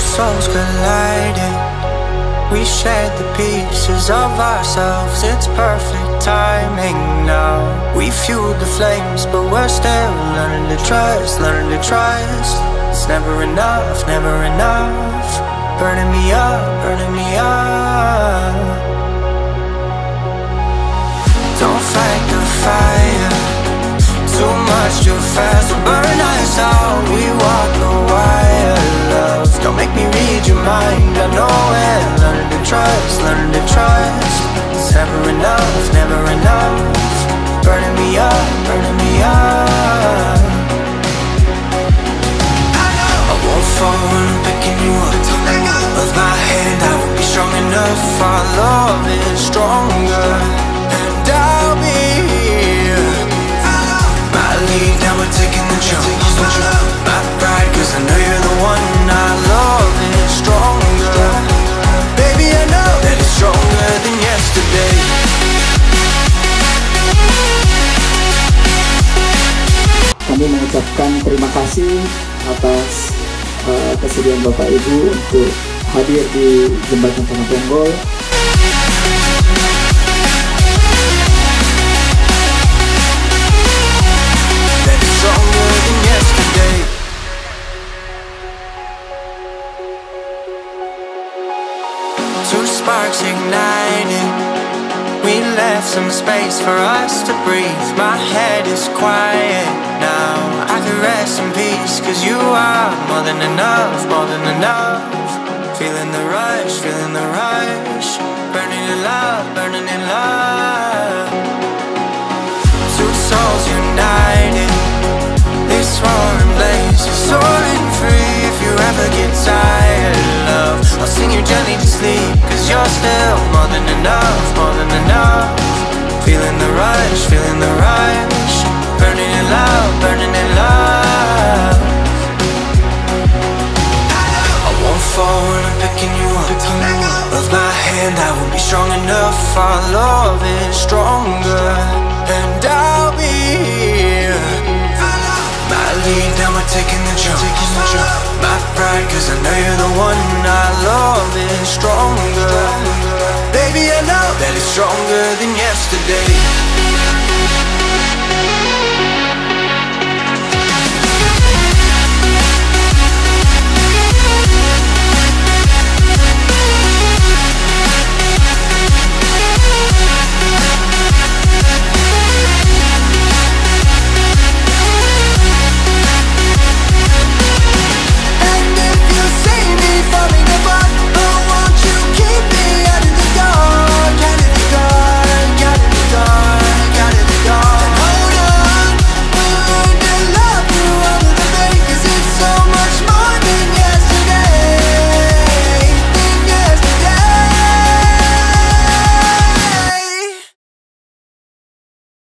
souls colliding. We shared the pieces of ourselves. It's perfect timing now. We fueled the flames, but we're still learning to trust, learning to trust. It's never enough, never enough. Burning me up, burning me up. Don't fight the fire, too much too fast will burn us out. We walk the wire, love. Don't make me read your mind, I know it. Learning to trust, learning to trust. It's never enough, never enough. Burning me up, burning me up. I won't fall when I'm picking you up. Of my hand, I won't be strong enough. Our love is stronger, and I'll be here. My lead, now we're taking the jump. My pride, cause I know you're the one. Our love is stronger. Baby, I know that it's stronger than yesterday. Kami mengucapkan terima kasih atas kesediaan Bapak Ibu untuk hadir di Jembatan Tano Ponggol. Two sparks ignited. We left some space for us to breathe. My head is quiet now. I can rest in peace, cause you are more than enough, more than enough. Feeling the rush, feeling the rush. Burning in love, burning in love. Two souls united. This roaring blaze is soaring free. If you ever get tired, love, I'll sing you gently to sleep, cause you're still more than enough, more than enough. Feeling the rush, feeling the rush. Burning in love, burning in love. I won't fall when I'm picking you up. Of my hand, I won't be strong enough. Our love is stronger, and I'll be here. My lead, now we're taking the jump. My pride, cause I know you're the one. Our love is stronger. Baby, I know that it's stronger than yesterday.